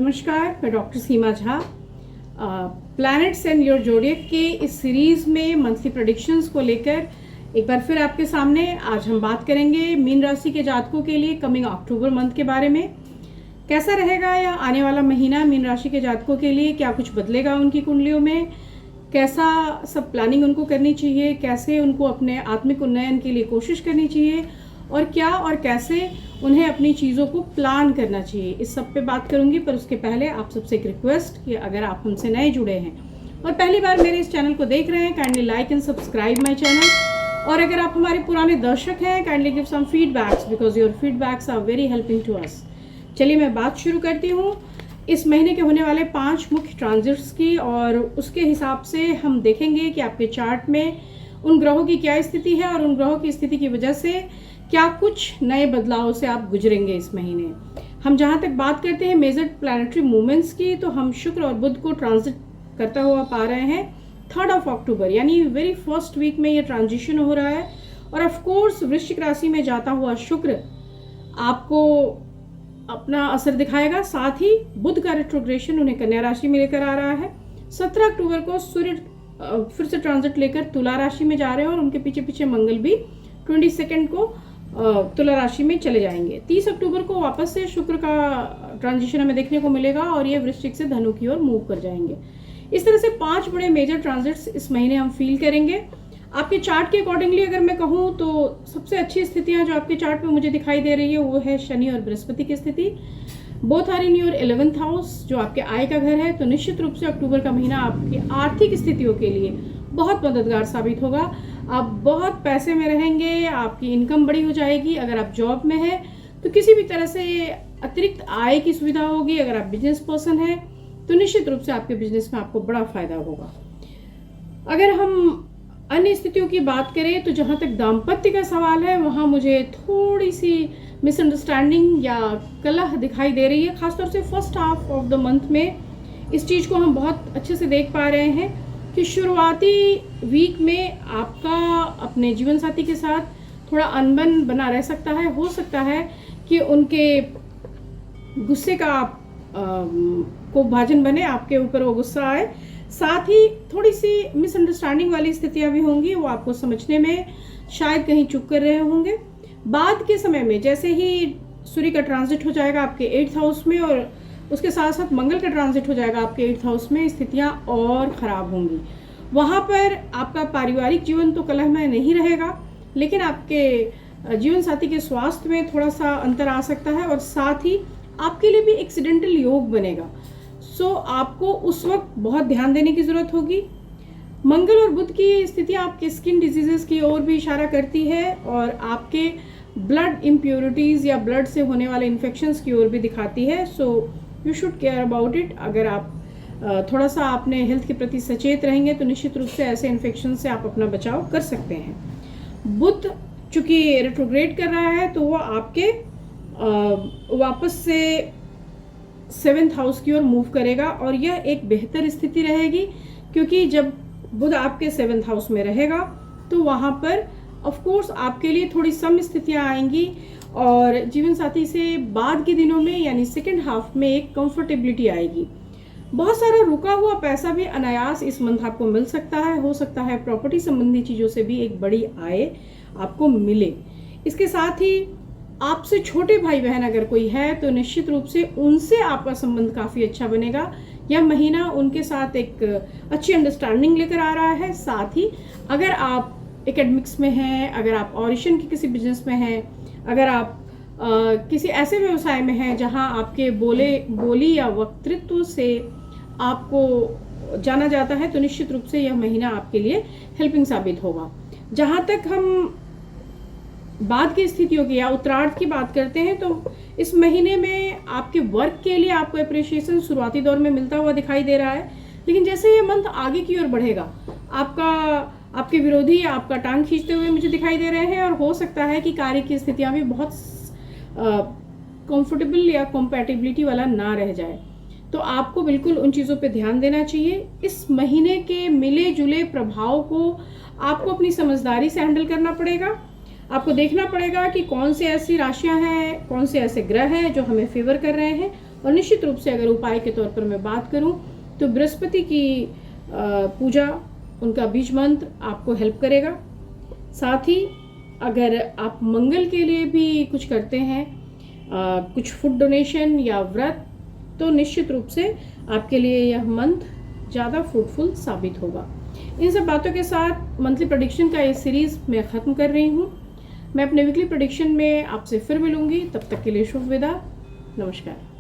नमस्कार, मैं doctor Seema Jha. Planets and your zodiac के इस सीरीज़ में मंथली प्रेडिक्शंस को लेकर एक बार फिर आपके सामने आज हम बात करेंगे मीन राशि के जातकों के लिए कमिंग अक्टूबर मंथ के बारे में। कैसा रहेगा या आने वाला महीना मीन राशि के जातकों के लिए, क्या कुछ बदलेगा उनकी कुंडलियों में, कैसा सब प्लानिंग उनको करनी चाहिए, कैसे उनको अपने आत्मिक उन्नयन के लिए कोशिश करनी चाहिए और क्या और कैसे उन्हें अपनी चीज़ों को प्लान करना चाहिए, इस सब पे बात करूंगी। पर उसके पहले आप सबसे एक रिक्वेस्ट कि अगर आप हमसे नए जुड़े हैं और पहली बार मेरे इस चैनल को देख रहे हैं, kindly like and subscribe my channel. और अगर आप हमारे पुराने दर्शक हैं, kindly give some feedbacks because your feedbacks are very helping to us. चलिए मैं बात शुरू करती हूँ इस महीने के होने वाले 5 मुख्य ट्रांजिट्स की, और उसके हिसाब से हम देखेंगे कि आपके चार्ट में उन ग्रहों की क्या स्थिति है और उन ग्रहों की स्थिति की वजह से क्या कुछ नए बदलाव से आप गुजरेंगे इस महीने। हम जहाँ तक बात करते हैं मेजर प्लैनेटरी मूवमेंट्स की, तो हम शुक्र और बुध को ट्रांजिट करता हुआ पा रहे हैं 3 अक्टूबर, यानी वेरी फर्स्ट वीक में ये ट्रांजिशन हो रहा है। और ऑफ कोर्स वृश्चिक राशि में जाता हुआ शुक्र आपको अपना असर दिखाएगा, साथ ही बुध का रेट्रोग्रेशन उन्हें कन्या राशि में लेकर आ रहा है। 17 अक्टूबर को सूर्य फिर से ट्रांजिट लेकर तुला राशि में जा रहे हैं और उनके पीछे पीछे मंगल भी 22 को तुला राशि में चले जाएंगे। 30 अक्टूबर को वापस से शुक्र का ट्रांजिशन हमें देखने को मिलेगा और ये वृश्चिक से धनु की ओर मूव कर जाएंगे। इस तरह से 5 बड़े मेजर ट्रांजिट्स इस महीने हम फील करेंगे। आपके चार्ट के अकॉर्डिंगली अगर मैं कहूँ तो सबसे अच्छी स्थितियाँ जो आपके चार्ट में मुझे दिखाई दे रही है वो है शनि और बृहस्पति की स्थिति। Both are in your 11th house, जो आपके आय का घर है। तो निश्चित रूप से अक्टूबर का महीना आपकी आर्थिक स्थितियों के लिए बहुत मददगार साबित होगा। आप बहुत पैसे में रहेंगे, आपकी इनकम बड़ी हो जाएगी। अगर आप जॉब में हैं तो किसी भी तरह से अतिरिक्त आय की सुविधा होगी। अगर आप बिजनेस पर्सन हैं तो निश्चित रूप से आपके बिजनेस में आपको बड़ा फायदा होगा। अगर हम अन्य स्थितियों की बात करें तो जहाँ तक दाम्पत्य का सवाल है वहाँ मुझे थोड़ी सी मिसअंडरस्टैंडिंग या कलह दिखाई दे रही है। खासतौर से first half of the month में इस चीज़ को हम बहुत अच्छे से देख पा रहे हैं कि शुरुआती वीक में आपका अपने जीवन साथी के साथ थोड़ा अनबन बना रह सकता है। हो सकता है कि उनके गुस्से का को भाजन बने, आपके ऊपर वो गुस्सा आए। साथ ही थोड़ी सी मिसअंडरस्टैंडिंग वाली स्थितियां भी होंगी, वो आपको समझने में शायद कहीं चूक कर रहे होंगे। बाद के समय में जैसे ही सूर्य का ट्रांजिट हो जाएगा आपके 8th हाउस में और उसके साथ साथ मंगल का ट्रांजिट हो जाएगा आपके 8th हाउस में, स्थितियां और ख़राब होंगी। वहाँ पर आपका पारिवारिक जीवन तो कलहमय नहीं रहेगा, लेकिन आपके जीवन साथी के स्वास्थ्य में थोड़ा सा अंतर आ सकता है और साथ ही आपके लिए भी एक्सीडेंटल योग बनेगा। सो आपको उस वक्त बहुत ध्यान देने की ज़रूरत होगी। मंगल और बुध की स्थितियाँ आपके स्किन डिजीजेस की ओर भी इशारा करती है और आपके ब्लड इम्प्योरिटीज़ या ब्लड से होने वाले इन्फेक्शंस की ओर भी दिखाती है। So you should care about it. अगर आप थोड़ा सा अपने हेल्थ के प्रति सचेत रहेंगे तो निश्चित रूप से ऐसे इन्फेक्शन से आप अपना बचाव कर सकते हैं। बुध चूँकि रेट्रोग्रेड कर रहा है तो वो आपके वापस से 7th हाउस की ओर मूव करेगा और यह एक बेहतर स्थिति रहेगी, क्योंकि जब बुध आपके 7th हाउस में रहेगा तो वहाँ पर ऑफ कोर्स आपके लिए थोड़ी सम स्थितियाँ आएंगी और जीवन साथी से बाद के दिनों में यानी सेकेंड हाफ में एक कंफर्टेबिलिटी आएगी। बहुत सारा रुका हुआ पैसा भी अनायास इस मंथ आपको मिल सकता है। हो सकता है प्रॉपर्टी संबंधी चीज़ों से भी एक बड़ी आय आपको मिले। इसके साथ ही आपसे छोटे भाई बहन अगर कोई है तो निश्चित रूप से उनसे आपका संबंध काफ़ी अच्छा बनेगा। यह महीना उनके साथ एक अच्छी अंडरस्टैंडिंग लेकर आ रहा है। साथ ही अगर आप एकेडमिक्स में हैं, अगर आप ऑडिशन के किसी बिजनेस में हैं, अगर आप किसी ऐसे व्यवसाय में हैं जहां आपके बोली या वक्तृत्व से आपको जाना जाता है, तो निश्चित रूप से यह महीना आपके लिए हेल्पिंग साबित होगा। जहां तक हम बाद की स्थितियों की या उत्तरार्ध की बात करते हैं तो इस महीने में आपके वर्क के लिए आपको अप्रिशिएशन शुरुआती दौर में मिलता हुआ दिखाई दे रहा है, लेकिन जैसे ये मंथ आगे की ओर बढ़ेगा आपके विरोधी आपका टांग खींचते हुए मुझे दिखाई दे रहे हैं और हो सकता है कि कार्य की स्थितियां भी बहुत कंफर्टेबल या कंपैटिबिलिटी वाला ना रह जाए। तो आपको बिल्कुल उन चीज़ों पे ध्यान देना चाहिए। इस महीने के मिले जुले प्रभाव को आपको अपनी समझदारी से हैंडल करना पड़ेगा। आपको देखना पड़ेगा कि कौन से ऐसी राशियां हैं, कौन से ऐसे ग्रह हैं जो हमें फेवर कर रहे हैं और निश्चित रूप से अगर उपाय के तौर पर मैं बात करूं तो बृहस्पति की पूजा, उनका बीज मंत्र आपको हेल्प करेगा। साथ ही अगर आप मंगल के लिए भी कुछ करते हैं, कुछ फूड डोनेशन या व्रत, तो निश्चित रूप से आपके लिए यह मंत्र ज़्यादा फ्रूटफुल साबित होगा। इन सब बातों के साथ मंथली प्रेडिक्शन का ये सीरीज़ मैं ख़त्म कर रही हूँ। मैं अपने वीकली प्रेडिक्शन में आपसे फिर मिलूँगी, तब तक के लिए शुभ विदा, नमस्कार।